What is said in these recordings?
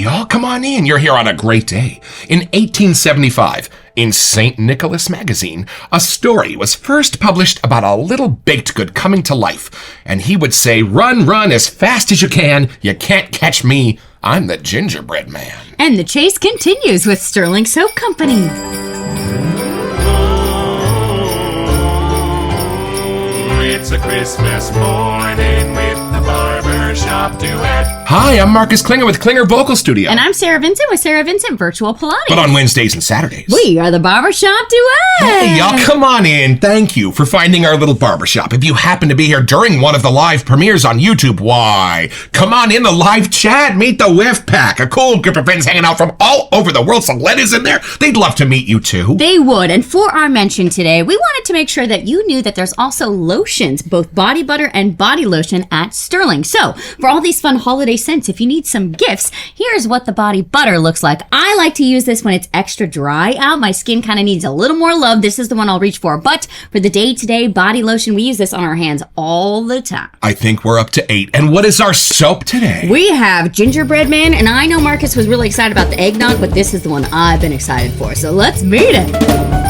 y'all. Come on in. You're here on a great day. In 1875, in St. Nicholas magazine, a story was first published about a little baked good coming to life. And he would say, run, run as fast as you can. You can't catch me. I'm the gingerbread man. And the chase continues with Stirling Soap Company. It's a Christmas morning with the Barbershop Duet. Hi, I'm Marcus Klinger with Klinger Vocal Studio. And I'm Sarah Vincent with Sarah Vincent Virtual Pilates. But on Wednesdays and Saturdays. We are the Barbershop Duet. Hey, y'all, come on in. Thank you for finding our little barbershop. If you happen to be here during one of the live premieres on YouTube, why? Come on in the live chat. Meet the Whiff Pack, a cool group of friends hanging out from all over the world. Solena's in there. They'd love to meet you, too. They would. And for our mention today, we wanted to make sure that you knew that there's also lotions, both body butter and body lotion at Stirling. So, for all these fun holiday scents, if you need some gifts, here's what the body butter looks like. I like to use this when it's extra dry out. My skin kind of needs a little more love. This is the one I'll reach for. But for the day-to-day body lotion, we use this on our hands all the time. I think we're up to 8. And what is our soap today? We have Gingerbread Man, and I know Marcus was really excited about the eggnog, but this is the one I've been excited for. So let's meet it.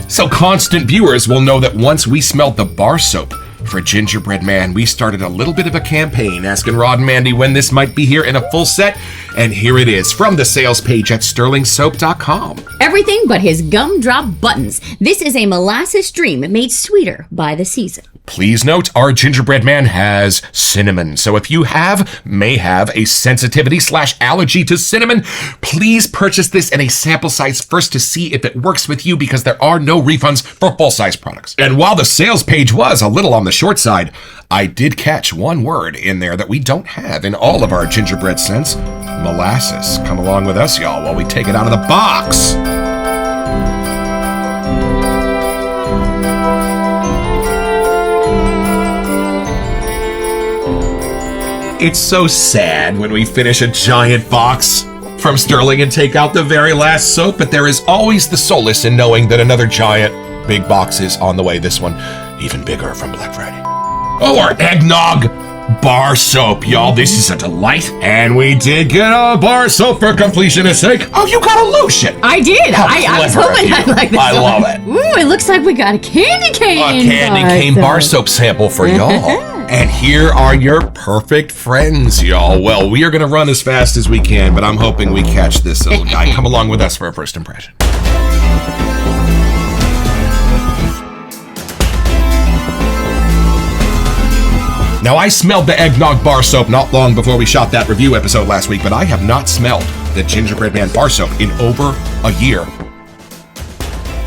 So constant viewers will know that once we smelled the bar soap for Gingerbread Man, we started a little bit of a campaign asking Rod and Mandy when this might be here in a full set. And here it is from the sales page at stirlingsoap.com. Everything but his gumdrop buttons. This is a molasses dream made sweeter by the season. Please note, our Gingerbread Man has cinnamon. So if you may have a sensitivity/allergy to cinnamon, please purchase this in a sample size first to see if it works with you, because there are no refunds for full-size products. And while the sales page was a little on the short side, I did catch one word in there that we don't have in all of our gingerbread scents: molasses. Come along with us, y'all, while we take it out of the box. It's so sad when we finish a giant box from Stirling and take out the very last soap, but there is always the solace in knowing that another giant big box is on the way. This one, even bigger, from Black Friday. Oh, our eggnog bar soap, y'all. This is a delight. And we did get a bar soap for completionist's sake. Oh, you got a lotion. I did. I was hoping I'd like this. I love it. Ooh, it looks like we got a candy cane. A candy cane bar soap sample for y'all. And here are your perfect friends, y'all. Well, we are going to run as fast as we can, but I'm hoping we catch this little guy. Come along with us for a first impression. Now, I smelled the eggnog bar soap not long before we shot that review episode last week, but I have not smelled the Gingerbread Man bar soap in over a year.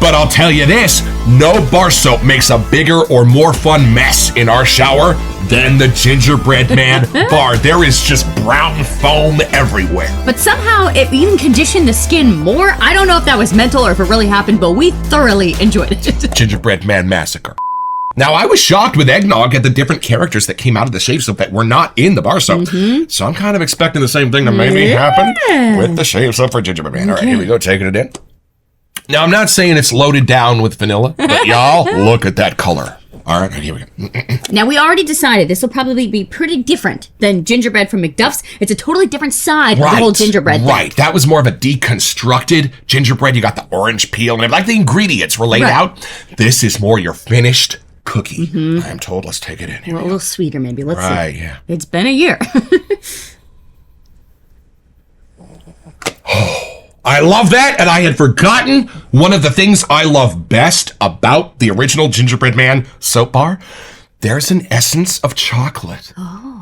But I'll tell you this, no bar soap makes a bigger or more fun mess in our shower than the Gingerbread Man bar. There is just brown foam everywhere. But somehow it even conditioned the skin more. I don't know if that was mental or if it really happened, but we thoroughly enjoyed it. Gingerbread Man massacre. Now, I was shocked with eggnog at the different characters that came out of the shave soap that were not in the bar soap. Mm-hmm. So I'm kind of expecting the same thing to maybe happen with the shave soap for Gingerbread Man. All right, here we go, taking it in. Now, I'm not saying it's loaded down with vanilla, but y'all, look at that color. All right, here we go. Now, we already decided this will probably be pretty different than gingerbread from McDuff's. It's a totally different side of the whole gingerbread thing. Right, that was more of a deconstructed gingerbread. You got the orange peel and like the ingredients were laid out. This is more your finished cookie. Mm-hmm. I'm told. Let's take it in. Here a little sweeter, maybe. Let's see. Right, yeah. It's been a year. I love that, and I had forgotten one of the things I love best about the original Gingerbread Man soap bar. There's an essence of chocolate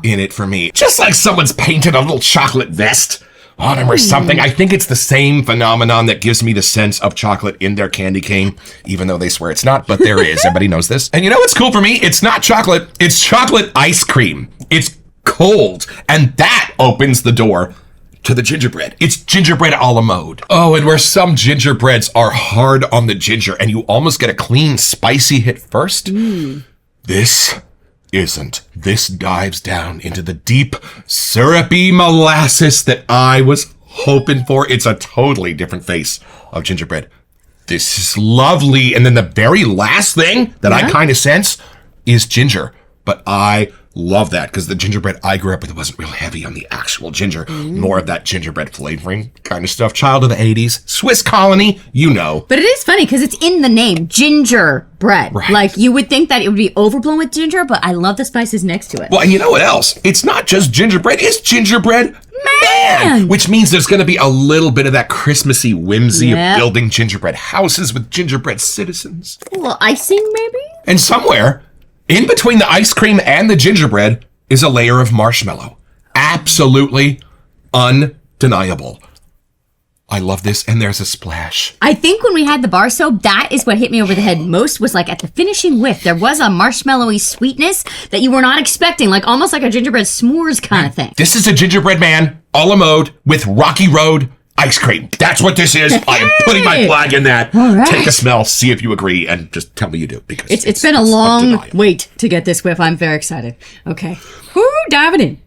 in it for me. Just like someone's painted a little chocolate vest on him or something. I think it's the same phenomenon that gives me the sense of chocolate in their candy cane, even though they swear it's not, but there is. Everybody knows this. And you know what's cool for me? It's not chocolate. It's chocolate ice cream. It's cold, and that opens the door to the gingerbread. It's gingerbread a la mode. Oh, and where some gingerbreads are hard on the ginger and you almost get a clean, spicy hit first, this isn't. This dives down into the deep, syrupy molasses that I was hoping for. It's a totally different face of gingerbread. This is lovely. And then the very last thing that I kind of sense is ginger. But I love that because the gingerbread I grew up with wasn't real heavy on the actual ginger. More of that gingerbread flavoring kind of stuff. Child of the 80s. Swiss colony, you know. But it is funny because it's in the name, gingerbread. Right. Like, you would think that it would be overblown with ginger, but I love the spices next to it. Well, and you know what else? It's not just gingerbread. It's gingerbread man. Which means there's going to be a little bit of that Christmassy whimsy of building gingerbread houses with gingerbread citizens. A little icing, maybe? And somewhere in between the ice cream and the gingerbread is a layer of marshmallow. Absolutely undeniable. I love this, and there's a splash. I think when we had the bar soap, that is what hit me over the head most, was like at the finishing whiff, there was a marshmallowy sweetness that you were not expecting, like almost like a gingerbread s'mores kind of thing. This is a gingerbread man a la mode with Rocky Road ice cream. That's what this is. I am putting my flag in that. All right. Take a smell, see if you agree, and just tell me you do. Because It's been a long undeniable. wait to get this whiff. I'm very excited. Okay. Whoo, diving in.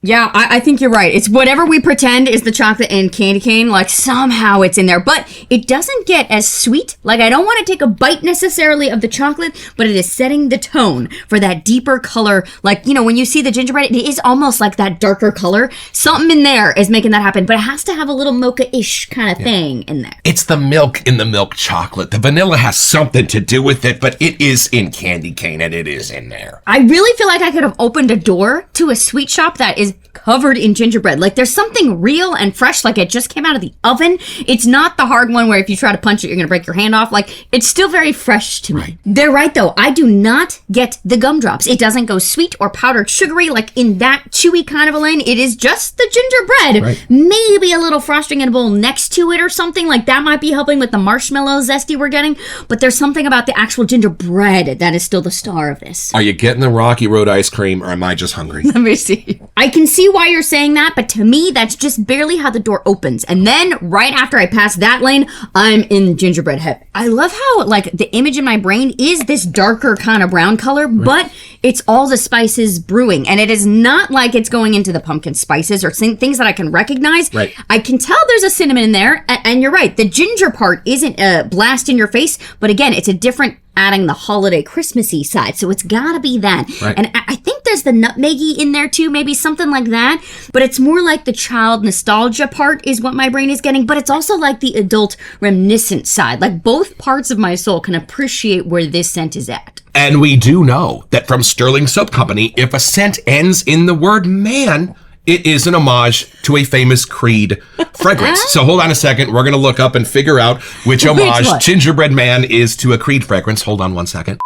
Yeah, I think you're right. It's whatever we pretend is the chocolate and candy cane, like somehow it's in there. But it doesn't get as sweet. Like, I don't want to take a bite necessarily of the chocolate, but it is setting the tone for that deeper color. Like, you know, when you see the gingerbread, it is almost like that darker color. Something in there is making that happen, but it has to have a little mocha-ish kind of thing in there. It's the milk in the milk chocolate. The vanilla has something to do with it, but it is in candy cane and it is in there. I really feel like I could have opened a door to a sweet shop that is covered in gingerbread. Like, there's something real and fresh, like it just came out of the oven. It's not the hard one where if you try to punch it, you're going to break your hand off. Like, it's still very fresh to me. They're right, though. I do not get the gumdrops. It doesn't go sweet or powdered sugary, like in that chewy kind of a lane. It is just the gingerbread. Right. Maybe a little frosting in a bowl next to it or something. Like, that might be helping with the marshmallow zesty we're getting. But there's something about the actual gingerbread that is still the star of this. Are you getting the Rocky Road ice cream, or am I just hungry? Let me see. I can see why you're saying that, but to me, that's just barely how the door opens. And then right after I pass that lane, I'm in gingerbread heaven. I love how, like, the image in my brain is this darker kind of brown color, but it's all the spices brewing. And it is not like it's going into the pumpkin spices or things that I can recognize. Right. I can tell there's a cinnamon in there. And you're right. The ginger part isn't a blast in your face, but again, it's a different adding the holiday Christmassy side. So it's gotta be that. Right. And I think there's the nutmeggy in there too, maybe something like that. But it's more like the child nostalgia part is what my brain is getting. But it's also like the adult reminiscent side. Like, both parts of my soul can appreciate where this scent is at. And we do know that from Stirling Soap Company, if a scent ends in the word man, it is an homage to a famous Creed fragrance. So hold on a second. We're going to look up and figure out which homage one? Gingerbread Man is to a Creed fragrance. Hold on one second.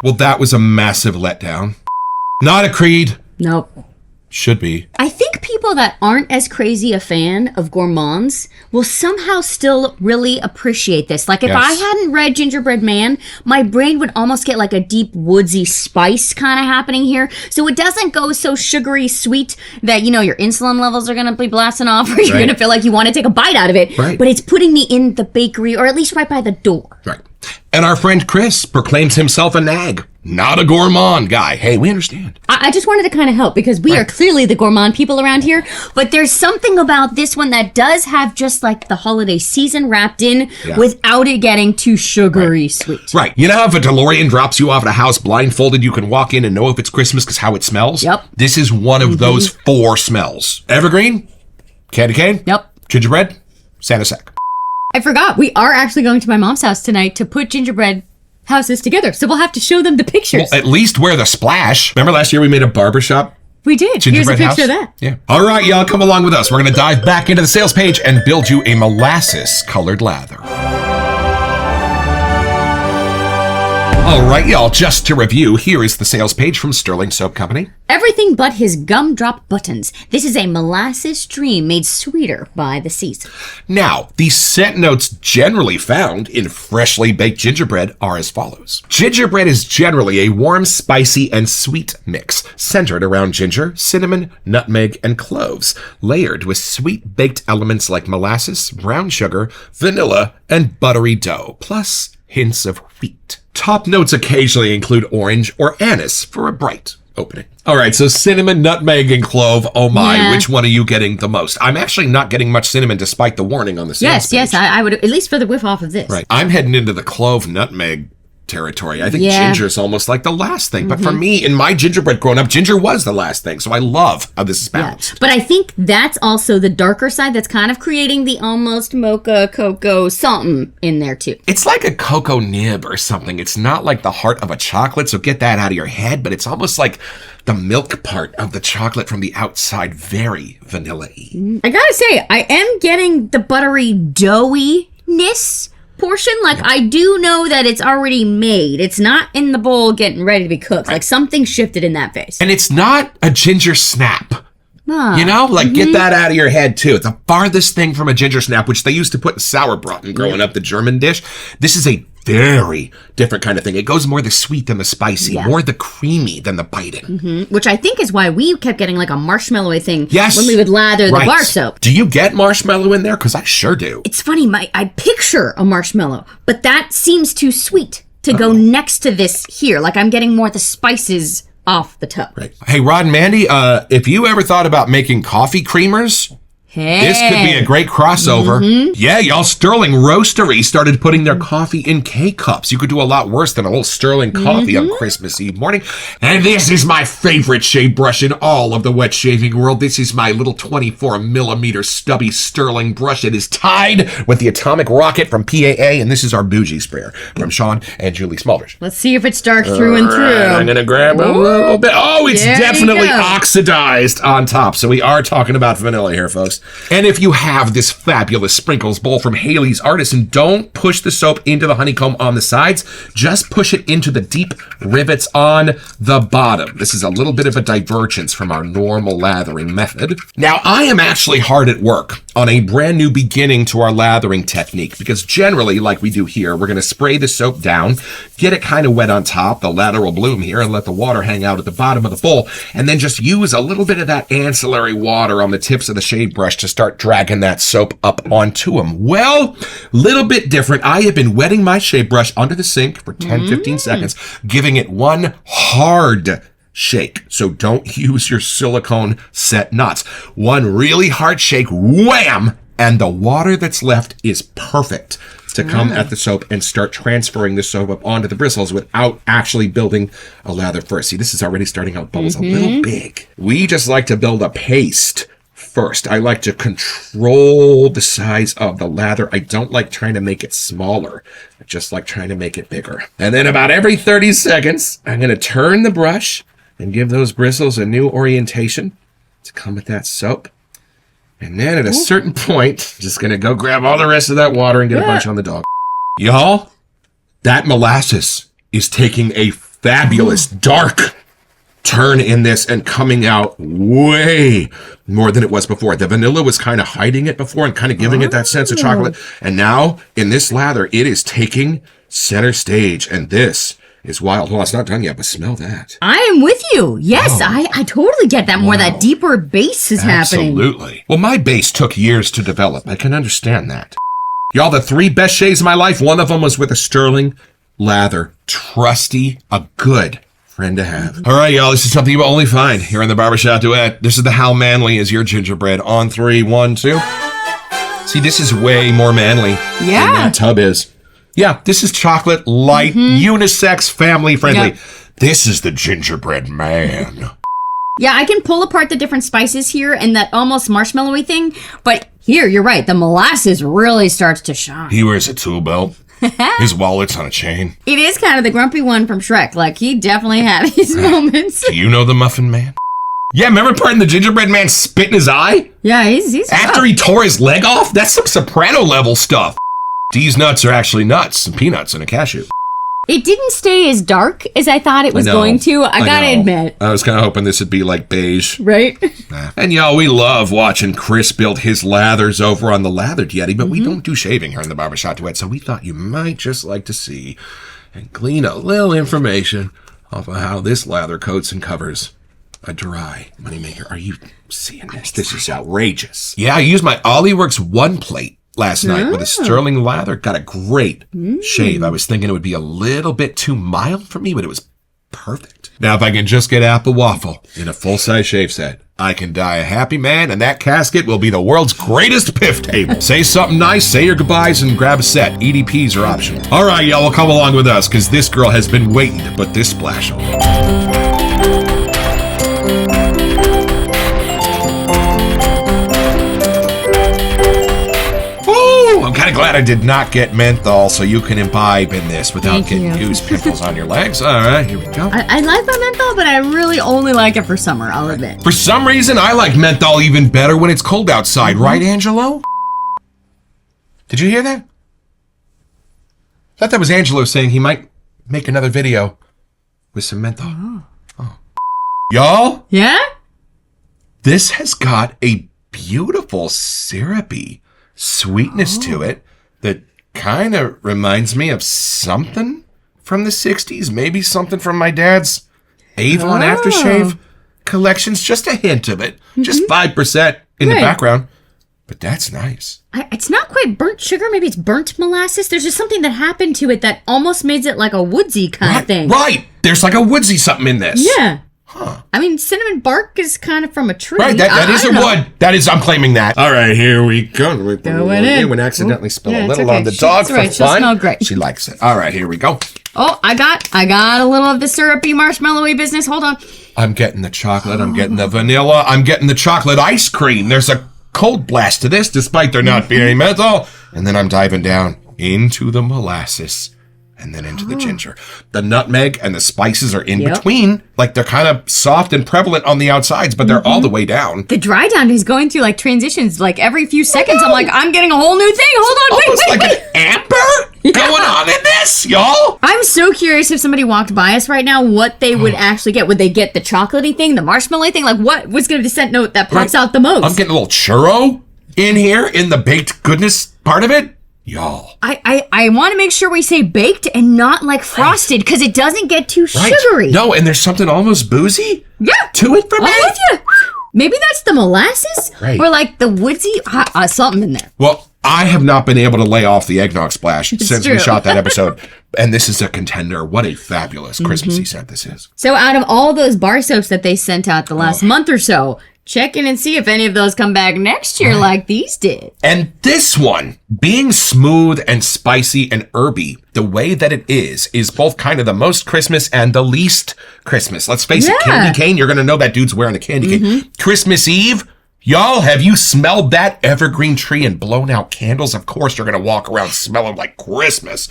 Well, that was a massive letdown. Not a Creed. Nope. Should be. I think people that aren't as crazy a fan of gourmands will somehow still really appreciate this. Like, if Yes. I hadn't read Gingerbread Man, my brain would almost get like a deep woodsy spice kind of happening here. So it doesn't go so sugary sweet that, you know, your insulin levels are going to be blasting off or you're Right. going to feel like you want to take a bite out of it. Right. But it's putting me in the bakery, or at least right by the door. Right. And our friend Chris proclaims himself a nag, not a gourmand guy. Hey, we understand. I just wanted to kind of help because we are clearly the gourmand people around here, but there's something about this one that does have just like the holiday season wrapped in without it getting too sugary sweet. Right. You know how if a DeLorean drops you off at a house blindfolded, you can walk in and know if it's Christmas because how it smells? Yep. This is one of those 4 smells. Evergreen, candy cane, Yep. gingerbread, Santa Sack. I forgot. We are actually going to my mom's house tonight to put gingerbread houses together. So we'll have to show them the pictures. Well, at least wear the splash. Remember last year we made a barbershop We did. Here's a gingerbread picture house? of that. Yeah. All right, y'all, come along with us. We're going to dive back into the sales page and build you a molasses-colored lather. All right, y'all, just to review, here is the sales page from Stirling Soap Company. Everything but his gumdrop buttons. This is a molasses dream made sweeter by the season. Now, the scent notes generally found in freshly baked gingerbread are as follows. Gingerbread is generally a warm, spicy, and sweet mix, centered around ginger, cinnamon, nutmeg, and cloves, layered with sweet baked elements like molasses, brown sugar, vanilla, and buttery dough, plus hints of wheat. Top notes occasionally include orange or anise for a bright, opening. All right, so cinnamon, nutmeg, and clove. Oh my, Yeah. which one are you getting the most? I'm actually not getting much cinnamon despite the warning on the sales Yes, page. I would, at least for the whiff off of this. Right. I'm heading into the clove nutmeg territory. I think Yeah. ginger's almost like the last thing. But for me, in my gingerbread growing up, ginger was the last thing. So I love how this is balanced. But I think that's also the darker side that's kind of creating the almost mocha cocoa something in there too. It's like a cocoa nib or something. It's not like the heart of a chocolate, so get that out of your head. But it's almost like the milk part of the chocolate from the outside, very vanilla-y. I gotta say, I am getting the buttery doughiness portion. Like, I do know that it's already made. It's not in the bowl getting ready to be cooked. Like, something shifted in that phase. And it's not a ginger snap. Ah. You know, like get that out of your head too. It's the farthest thing from a ginger snap, which they used to put in sauerbraten growing up, the German dish. This is a very different kind of thing. It goes more the sweet than the spicy, more the creamy than the biting. Which I think is why we kept getting like a marshmallowy thing Yes. when we would lather the bar soap. Do you get marshmallow in there? Because I sure do. It's funny, I picture a marshmallow, but that seems too sweet to go next to this here. Like, I'm getting more of the spices off the top. Right. Hey, Rod and Mandy, if you ever thought about making coffee creamers, Hey. this could be a great crossover. Yeah, y'all, Stirling Roastery started putting their coffee in K-cups. You could do a lot worse than a little Stirling coffee on Christmas Eve morning. And this is my favorite shave brush in all of the wet shaving world. This is my little 24 millimeter stubby Stirling brush. It is tied with the atomic rocket from PAA, and this is our bougie sprayer from Sean and Julie Smulders. Let's see if it's dark through and through. I'm going to grab a little bit. Oh, it's There you definitely go. oxidized on top. So we are talking about vanilla here, folks. And if you have this fabulous sprinkles bowl from Haley's Artisan, don't push the soap into the honeycomb on the sides. Just push it into the deep rivets on the bottom. This is a little bit of a divergence from our normal lathering method. Now, I am actually hard at work on a brand new beginning to our lathering technique, because generally, like we do here, we're going to spray the soap down, get it kind of wet on top, the lateral bloom here, and let the water hang out at the bottom of the bowl, and then just use a little bit of that ancillary water on the tips of the shave brush to start dragging that soap up onto them. Well, little bit different. I have been wetting my shave brush under the sink for 10-15 seconds, giving it one hard shake. So don't use your silicone set knots. One really hard shake, wham, and the water that's left is perfect to come at the soap and start transferring the soap up onto the bristles without actually building a lather first. See, this is already starting out bubbles a little big. We just like to build a paste first. I like to control the size of the lather. I don't like trying to make it smaller. I just like trying to make it bigger. And then about every 30 seconds, I'm going to turn the brush and give those bristles a new orientation to come with that soap. And then at a certain point, just going to go grab all the rest of that water and get a bunch on the dog. Y'all, that molasses is taking a fabulous dark turn in this and coming out way more than it was before. The vanilla was kind of hiding it before and kind of giving it that sense of chocolate. And now in this lather, it is taking center stage. And this is wild. Well, it's not done yet, but smell that. I am with you. Yes, I totally get that more. That deeper bass is happening. Absolutely. Well, my base took years to develop. I can understand that. Y'all, the 3 best shaves of my life, one of them was with a Stirling lather. Trusty, a good friend to have. All right, y'all, this is something you will only find here in the Barbershop Duet. This is the How Manly Is Your Gingerbread. On 3, 1, 2. See, this is way more manly than that tub is. Yeah, this is chocolate, light, unisex, family friendly. Yep. This is the gingerbread man. Yeah, I can pull apart the different spices here and that almost marshmallowy thing, but here, you're right, the molasses really starts to shine. He wears a tool belt. His wallet's on a chain. It is kind of the grumpy one from Shrek. Like, he definitely had his moments. Do you know the Muffin Man? Yeah, remember part in the gingerbread man spit in his eye? Yeah, he's After rough. he tore his leg off? That's some soprano level stuff. These nuts are actually nuts, some peanuts and a cashew. It didn't stay as dark as I thought it was know. going to. I gotta know. admit. I was kind of hoping this would be like beige. Right? And y'all, we love watching Chris build his lathers over on the Lathered Yeti, but we don't do shaving here in the Barbershop Duet, so we thought you might just like to see and glean a little information off of how this lather coats and covers a dry moneymaker. Are you seeing this? This is outrageous. Yeah, I used my Ollieworks 1 plate last night with a Stirling lather. Got a great shave. I was thinking it would be a little bit too mild for me, but it was perfect. Now, if I can just get apple waffle in a full-size shave set, I can die a happy man, and that casket will be the world's greatest piff table. Say something nice, say your goodbyes, and grab a set. EDPs are optional. All right, y'all, come along with us, because this girl has been waiting to put this splash on. I'm kind of glad I did not get menthol, so you can imbibe in this without getting goose pimples on your legs. All right, here we go. I like my menthol, but I really only like it for summer, I'll admit. For some reason, I like menthol even better when it's cold outside. Right, Angelo? Did you hear that? Thought that was Angelo saying he might make another video with some menthol. Oh. Y'all? Yeah? This has got a beautiful syrupy sweetness to it that kind of reminds me of something from the 60s. Maybe something from my dad's Avon aftershave collections. Just a hint of it. Just 5% in the background. But that's nice. It's not quite burnt sugar. Maybe it's burnt molasses. There's just something that happened to it that almost makes it like a woodsy kind of thing. Right. There's like a woodsy something in this. Yeah. Huh. I mean, cinnamon bark is kind of from a tree. Right, that is a wood. That is, I'm claiming that. All right, here we go. Going in. We accidentally spill a little on the dog for fun. She'll smell great. She likes it. All right, here we go. Oh, I got a little of the syrupy marshmallowy business. Hold on. I'm getting the chocolate. I'm getting the vanilla. I'm getting the chocolate ice cream. There's a cold blast to this, despite there not being any menthol. And then I'm diving down into the molasses. And then into the ginger. The nutmeg and the spices are in between. Like, they're kind of soft and prevalent on the outsides, but they're all the way down. The dry down is going through, like, transitions, like, every few seconds. I'm like, I'm getting a whole new thing. Hold on, Almost like an amber going on in this, y'all. I'm so curious if somebody walked by us right now, what they would actually get. Would they get the chocolatey thing, the marshmallow thing? Like, what was going to be the scent note that pops out the most? I'm getting a little churro in here, in the baked goodness part of it. Y'all. I want to make sure we say baked and not like frosted because it doesn't get too sugary. No, and there's something almost boozy to it for me. I'm with you. Maybe that's the molasses or like the woodsy something in there. Well, I have not been able to lay off the eggnog splash since we shot that episode. And this is a contender. What a fabulous Christmassy scent this is. So out of all those bar soaps that they sent out the last month or so, check in and see if any of those come back next year like these did. And this one, being smooth and spicy and herby, the way that it is both kind of the most Christmas and the least Christmas. Let's face it, candy cane, you're going to know that dude's wearing a candy cane. Christmas Eve, y'all, have you smelled that evergreen tree and blown out candles? Of course, you're going to walk around smelling like Christmas.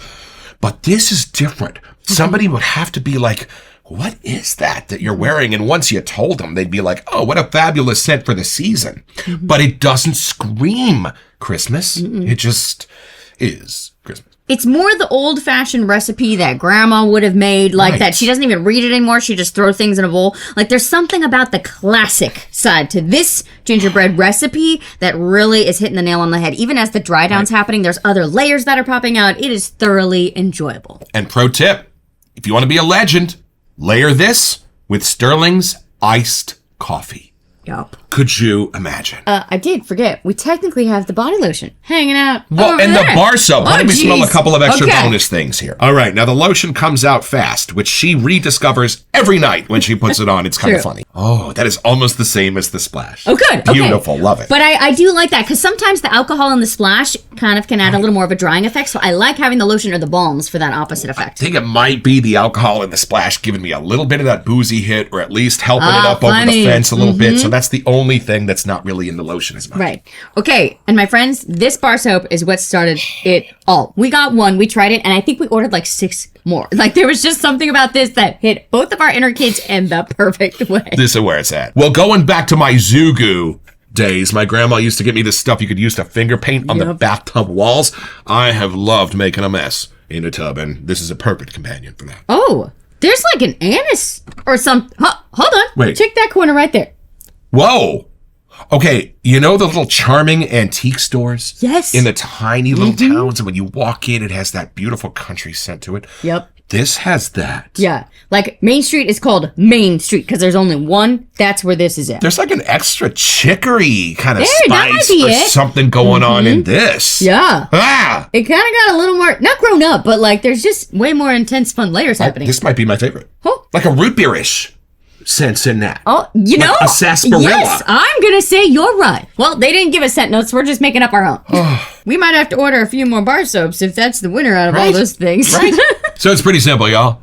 But this is different. Somebody would have to be like, what is that you're wearing? And once you told them, they'd be like, oh, what a fabulous scent for the season. But it doesn't scream Christmas. It just is Christmas. It's more the old-fashioned recipe that grandma would have made, like that. She doesn't even read it anymore. She just throws things in a bowl. Like, there's something about the classic side to this gingerbread recipe that really is hitting the nail on the head. Even as the dry down's happening, there's other layers that are popping out. It is thoroughly enjoyable. And pro tip, if you want to be a legend, layer this with Stirling's iced coffee. Yup. Could you imagine? I did forget. We technically have the body lotion hanging out. Well, and there. The bar soap. Let me smell a couple of extra Okay. bonus things here. All right. Now, the lotion comes out fast, which she rediscovers every night when she puts it on. It's kind of funny. Oh, that is almost the same as the splash. Oh, good. Beautiful. Okay. Love it. But I do like that because sometimes the alcohol in the splash kind of can add a little more of a drying effect. So I like having the lotion or the balms for that opposite effect. I think it might be the alcohol in the splash giving me a little bit of that boozy hit, or at least helping it up over the fence a little bit. So that's the only thing that's not really in the lotion as much. Right. Okay. And my friends, this bar soap is what started it all. We got one, we tried it, and I think we ordered like 6 more. Like, there was just something about this that hit both of our inner kids in the perfect way. This is where it's at. Well, going back to my Zugu days, my grandma used to get me this stuff you could use to finger paint on the bathtub walls. I have loved making a mess in a tub, and this is a perfect companion for that. Oh, there's like an anise or some. Hold on. Wait. Check that corner right there. Whoa. Okay, you know the little charming antique stores? Yes. In the tiny little towns, and when you walk in, it has that beautiful country scent to it. Yep. This has that. Yeah. Like Main Street is called Main Street because there's only one. That's where this is at. There's like an extra chicory kind of There, that might spice be or it. something going on in this. Yeah. Ah! It kind of got a little more, not grown up, but like there's just way more intense fun layers happening. This might be my favorite. Oh. Like a root beer-ish sense in that. Oh, you Like know, a sarsaparilla. Yes, I'm gonna say you're right. Well, they didn't give us scent notes. We're just making up our own. We might have to order a few more bar soaps if that's the winner out of all Right. those things. Right. So it's pretty simple, y'all.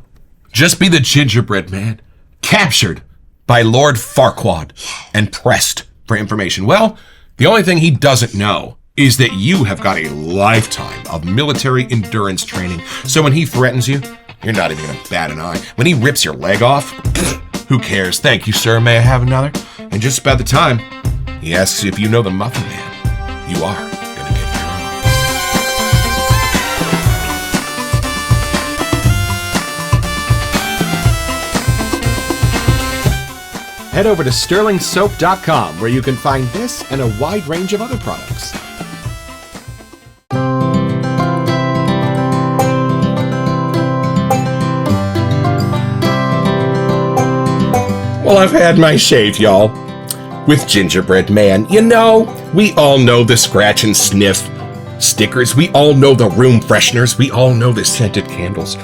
Just be the gingerbread man, captured by Lord Farquaad and pressed for information. Well, the only thing he doesn't know is that you have got a lifetime of military endurance training. So when he threatens you, you're not even gonna bat an eye. When he rips your leg off, who cares? Thank you, sir. May I have another? And just about the time he asks you if you know the Muffin Man, you are gonna get your own. Head over to stirlingsoap.com where you can find this and a wide range of other products. Well, I've had my shave, y'all. With Gingerbread Man. You know, we all know the scratch and sniff stickers. We all know the room fresheners. We all know the scented candles.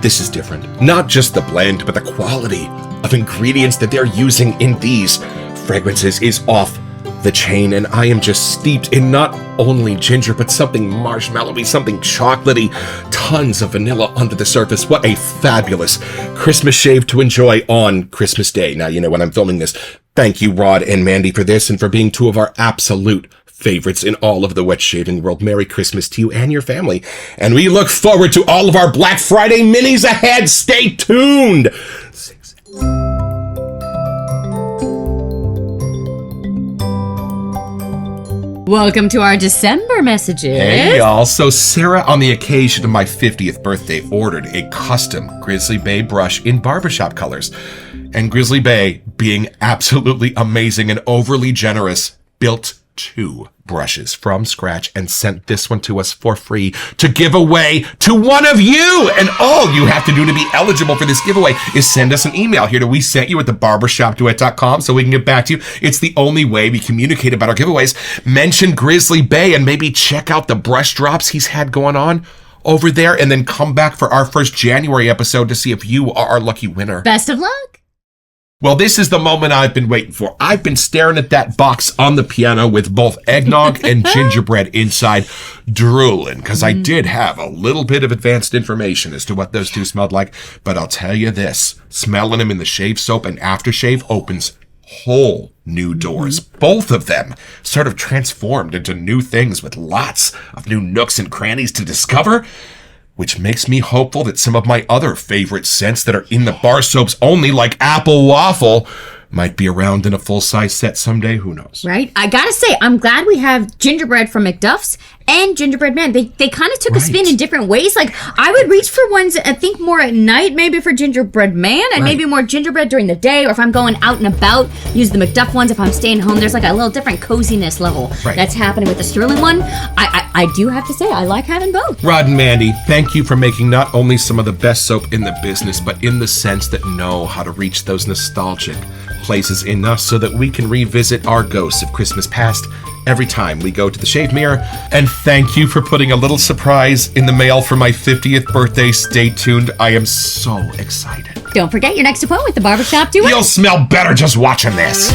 This is different. Not just the blend, but the quality of ingredients that they're using in these fragrances is off the chain, and I am just steeped in not only ginger, but something marshmallowy, something chocolatey, tons of vanilla under the surface. What a fabulous Christmas shave to enjoy on Christmas Day. Now, you know when I'm filming this. Thank you, Rod and Mandy, for this and for being two of our absolute favorites in all of the wet shaving world. Merry Christmas to you and your family. And we look forward to all of our Black Friday minis ahead. Stay tuned. Welcome to our December messages. Hey y'all, so Sarah, on the occasion of my 50th birthday, ordered a custom Grizzly Bay brush in barbershop colors. And Grizzly Bay, being absolutely amazing and overly generous, built 2 brushes from scratch and sent this one to us for free to give away to one of you. And all you have to do to be eligible for this giveaway is send us an email here to we sent you at thebarbershopduet.com so we can get back to you. It's the only way we communicate about our giveaways. Mention Grizzly Bay and maybe check out the brush drops he's had going on over there, and then come back for our first January episode to see if you are our lucky winner. Best of luck. Well, this is the moment I've been waiting for. I've been staring at that box on the piano with both eggnog and gingerbread inside, drooling, because I did have a little bit of advanced information as to what those two smelled like. But I'll tell you this, smelling them in the shave soap and aftershave opens whole new doors. Both of them sort of transformed into new things with lots of new nooks and crannies to discover, which makes me hopeful that some of my other favorite scents that are in the bar soaps only, like apple waffle, might be around in a full-size set someday. Who knows? Right? I gotta say, I'm glad we have Gingerbread from McDuff's and Gingerbread Man. They kind of took a spin in different ways. Like, I would reach for ones, I think, more at night, maybe for Gingerbread Man, and maybe more gingerbread during the day, or if I'm going out and about, use the McDuff ones. If I'm staying home, there's like a little different coziness level that's happening with the Stirling one. I do have to say, I like having both. Rod and Mandy, thank you for making not only some of the best soap in the business, but in the sense that know how to reach those nostalgic places in us so that we can revisit our ghosts of Christmas past every time we go to the shave mirror. And thank you for putting a little surprise in the mail for my 50th birthday. Stay tuned. I am so excited. Don't forget your next appointment with the Barbershop Duet. You'll smell better just watching this.